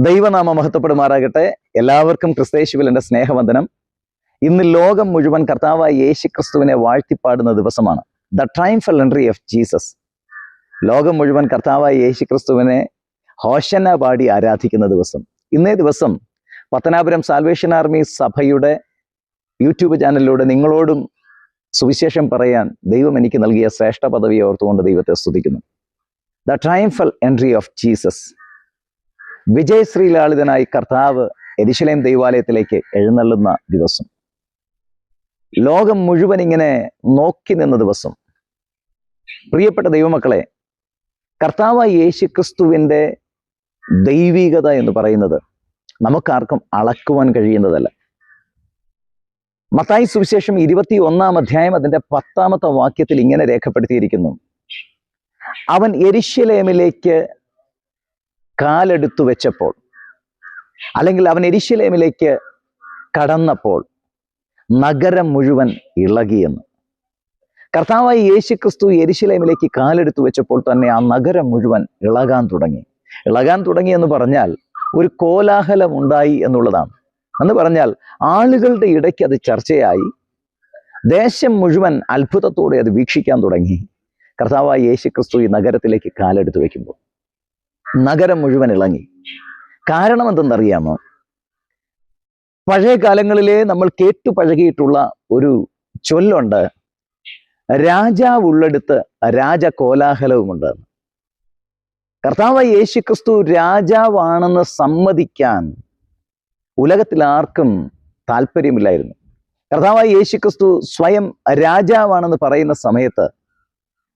ദൈവനാമം മഹത്വപ്പെടുമാറാകട്ടെ. എല്ലാവർക്കും ക്രിസ്തയേശുവിൽ എൻ്റെ സ്നേഹവന്ദനം. ഇന്ന് ലോകം മുഴുവൻ കർത്താവായ യേശുക്രിസ്തുവിനെ വാഴ്ത്തിപ്പാടുന്ന ദിവസമാണ്. The triumphal entry of Jesus. ലോകം മുഴുവൻ കർത്താവായ യേശുക്രിസ്തുവിനെ ഹോശന്ന പാടി ആരാധിക്കുന്ന ദിവസം. ഇന്നേ ദിവസം പത്തനാപുരം സാൽവേഷൻ ആർമി സഭയുടെ യൂട്യൂബ് ചാനലിലൂടെ നിങ്ങളോടും സുവിശേഷം പറയാൻ ദൈവം എനിക്ക് നൽകിയ ശ്രേഷ്ഠ പദവിയെ ഓർത്തുകൊണ്ട് ദൈവത്തെ സ്തുതിക്കുന്നു. The triumphal entry of Jesus. വിജയശ്രീലാളിതനായി കർത്താവ് യെരുശലേം ദൈവാലയത്തിലേക്ക് എഴുന്നള്ളുന്ന ദിവസം, ലോകം മുഴുവൻ ഇങ്ങനെ നോക്കി നിന്ന ദിവസം. പ്രിയപ്പെട്ട ദൈവമക്കളെ, കർത്താവായ യേശുക്രിസ്തുവിൻ്റെ ദൈവികത എന്ന് പറയുന്നത് നമുക്കാർക്കും അളക്കുവാൻ കഴിയുന്നതല്ല. മത്തായി സുവിശേഷം 21-ാം അധ്യായം അതിൻ്റെ 10-ാമത്തെ വാക്യത്തിൽ ഇങ്ങനെ രേഖപ്പെടുത്തിയിരിക്കുന്നു: അവൻ യെരുശലേമിലേക്ക് കാലെടുത്തു വെച്ചപ്പോൾ, അല്ലെങ്കിൽ അവൻ യെരുശലേമിലേക്ക് കടന്നപ്പോൾ നഗരം മുഴുവൻ ഇളകിയെന്ന്. കർത്താവായ യേശുക്രിസ്തു യെരുശലേമിലേക്ക് കാലെടുത്തു വെച്ചപ്പോൾ തന്നെ ആ നഗരം മുഴുവൻ ഇളകാൻ തുടങ്ങി എന്ന് പറഞ്ഞാൽ ഒരു കോലാഹലം ഉണ്ടായി എന്നുള്ളതാണ്. എന്ന് പറഞ്ഞാൽ ആളുകളുടെ ഇടയ്ക്ക് അത് ചർച്ചയായി. ദേശം മുഴുവൻ അത്ഭുതത്തോടെ അത് വീക്ഷിക്കാൻ തുടങ്ങി. കർത്താവായ യേശുക്രിസ്തു ഈ നഗരത്തിലേക്ക് കാലെടുത്തു വെക്കുമ്പോൾ നഗരം മുഴുവൻ ഇളങ്ങി. കാരണം എന്തെന്നറിയാമോ? പഴയ കാലങ്ങളിലെ നമ്മൾ കേട്ടുപഴകിയിട്ടുള്ള ഒരു ചൊല്ലുണ്ട്: രാജാവ് ഉള്ളെടുത്ത് രാജകോലാഹലവുമുണ്ട്. കർത്താവായ യേശുക്രിസ്തു രാജാവാണെന്ന് സമ്മതിക്കാൻ ഉലകത്തിൽ ആർക്കും താല്പര്യമില്ലായിരുന്നു. കർത്താവായ യേശുക്രിസ്തു സ്വയം രാജാവാണെന്ന് പറയുന്ന സമയത്ത്,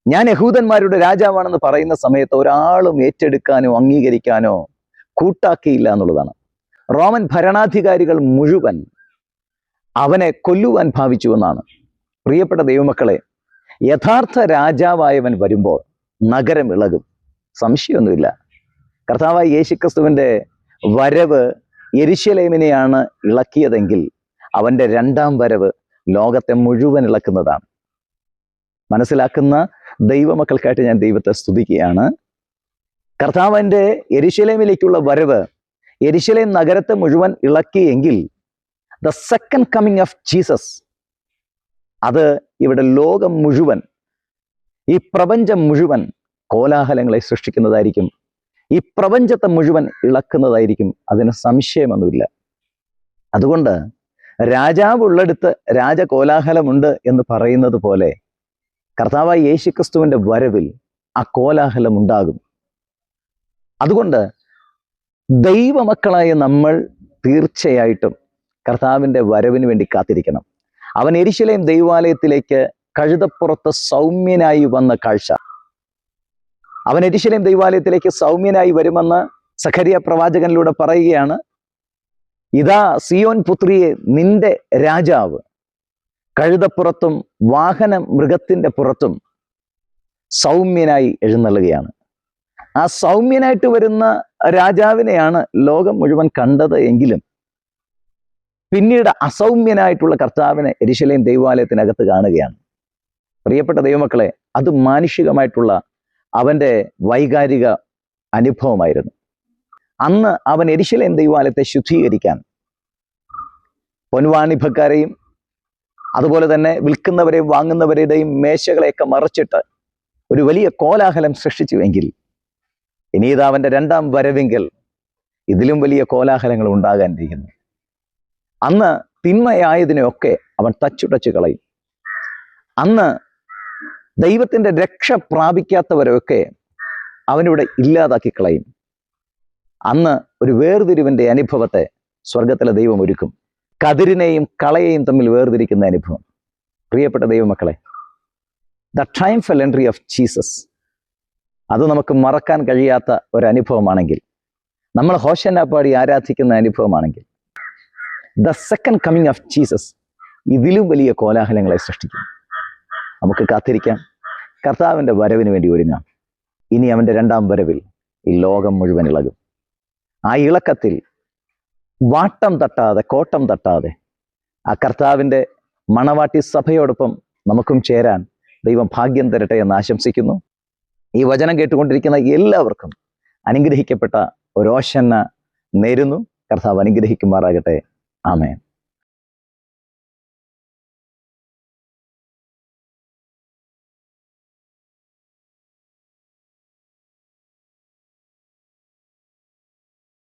ഞാൻ യഹൂദന്മാരുടെ രാജാവാണെന്ന് പറയുന്ന സമയത്ത് ഒരാളും ഏറ്റെടുക്കാനോ അംഗീകരിക്കാനോ കൂട്ടാക്കിയില്ല എന്നുള്ളതാണ്. റോമൻ ഭരണാധികാരികൾ മുഴുവൻ അവനെ കൊല്ലുവാൻ ഭാവിച്ചുവെന്നാണ്. പ്രിയപ്പെട്ട ദൈവമക്കളെ, യഥാർത്ഥ രാജാവായവൻ വരുമ്പോൾ നഗരം ഇളകും, സംശയമൊന്നുമില്ല. കർത്താവായ യേശുക്രിസ്തുവിൻ്റെ വരവ് യെരുശലേമിനെയാണ് ഇളക്കിയതെങ്കിൽ അവൻ്റെ രണ്ടാം വരവ് ലോകത്തെ മുഴുവൻ ഇളക്കുന്നതാണ്. മനസ്സിലാക്കുന്ന ദൈവമക്കൾക്കായിട്ട് ഞാൻ ദൈവത്തെ സ്തുതിക്കുകയാണ്. കർത്താവിൻ്റെ യെരുശലേമിലേക്കുള്ള വരവ് യെരുശലേം നഗരത്തെ മുഴുവൻ ഇളക്കിയെങ്കിൽ the second coming of Jesus, അത് ഇവിടെ ലോകം മുഴുവൻ, ഈ പ്രപഞ്ചം മുഴുവൻ കോലാഹലങ്ങളെ സൃഷ്ടിക്കുന്നതായിരിക്കും. ഈ പ്രപഞ്ചത്തെ മുഴുവൻ ഇളക്കുന്നതായിരിക്കും. അതിന് സംശയമൊന്നുമില്ല. അതുകൊണ്ട് രാജാവ് ഉള്ളെടുത്ത് രാജകോലാഹലമുണ്ട് എന്ന് പറയുന്നത് പോലെ കർത്താവായ യേശുക്രിസ്തുവിൻ്റെ വരവിൽ ആ കോലാഹലം ഉണ്ടാകും. അതുകൊണ്ട് ദൈവമക്കളായ നമ്മൾ തീർച്ചയായിട്ടും കർത്താവിൻ്റെ വരവിന് വേണ്ടി കാത്തിരിക്കണം. അവൻ യെരുശലേം ദൈവാലയത്തിലേക്ക് കഴുതപ്പുറത്ത് സൗമ്യനായി വന്ന കാഴ്ച, അവൻ യെരുശലേം ദൈവാലയത്തിലേക്ക് സൗമ്യനായി വരുമെന്ന് സഖരിയ പ്രവാചകനിലൂടെ പറയുകയാണ്. ഇതാ സിയോൻ പുത്രിയെ, നിന്റെ രാജാവ് കഴുതപ്പുറത്തും വാഹന മൃഗത്തിൻ്റെ പുറത്തും സൗമ്യനായി എഴുന്നള്ളുകയാണ്. ആ സൗമ്യനായിട്ട് വരുന്ന രാജാവിനെയാണ് ലോകം മുഴുവൻ കണ്ടത് എങ്കിലും പിന്നീട് അസൗമ്യനായിട്ടുള്ള കർത്താവിനെ യെരുശലേം ദൈവാലയത്തിനകത്ത് കാണുകയാണ്. പ്രിയപ്പെട്ട ദൈവമക്കളെ, അത് മാനുഷികമായിട്ടുള്ള അവൻ്റെ വൈകാരിക അനുഭവമായിരുന്നു. അന്ന് അവൻ യെരുശലേം ദൈവാലയത്തെ ശുദ്ധീകരിക്കാൻ പൊൻവാണിഭക്കാരെയും അതുപോലെ തന്നെ വിൽക്കുന്നവരെയും വാങ്ങുന്നവരുടെയും മേശകളെയൊക്കെ മറച്ചിട്ട് ഒരു വലിയ കോലാഹലം സൃഷ്ടിച്ചുവെങ്കിൽ ഇനി ഇത് അവൻ്റെ രണ്ടാം വരവെങ്കിൽ ഇതിലും വലിയ കോലാഹലങ്ങൾ ഉണ്ടാകാനിരിക്കുന്നു. അന്ന് തിന്മയായതിനെയൊക്കെ അവൻ തച്ചുടച്ചു കളയും. അന്ന് ദൈവത്തിൻ്റെ രക്ഷ പ്രാപിക്കാത്തവരൊക്കെ അവനിവിടെ ഇല്ലാതാക്കി കളയും. അന്ന് ഒരു വേർതിരിവിൻ്റെ അനുഭവത്തെ സ്വർഗത്തിലെ ദൈവം ഒരുക്കും. കതിരിനെയും കളയെയും തമ്മിൽ വേർതിരിക്കുന്ന അനുഭവം. പ്രിയപ്പെട്ട ദൈവമക്കളെ, the triumphal entry of Jesus, അത് നമുക്ക് മറക്കാൻ കഴിയാത്ത ഒരനുഭവമാണെങ്കിൽ, നമ്മൾ ഹോശന്ന പാടി ആരാധിക്കുന്ന അനുഭവമാണെങ്കിൽ, the second coming of Jesus ഇതിലും വലിയ കോലാഹലങ്ങളെ സൃഷ്ടിക്കും. നമുക്ക് കാത്തിരിക്കാം, കർത്താവിൻ്റെ വരവിന് വേണ്ടി ഒരുങ്ങാം. ഇനി അവൻ്റെ രണ്ടാം വരവിൽ ഈ ലോകം മുഴുവൻ ഇളകും. ആ ഇളക്കത്തിൽ വാട്ടം തട്ടാതെ, കോട്ടം തട്ടാതെ ആ കർത്താവിൻ്റെ മണവാട്ടി സഭയോടൊപ്പം നമുക്കും ചേരാൻ ദൈവം ഭാഗ്യം തരട്ടെ എന്ന് ആശംസിക്കുന്നു. ഈ വചനം കേട്ടുകൊണ്ടിരിക്കുന്ന എല്ലാവർക്കും അനുഗ്രഹിക്കപ്പെട്ട ഒരു ഹോശന്ന നേരുന്നു. കർത്താവ് അനുഗ്രഹിക്കുമാറാകട്ടെ. ആമേൻ.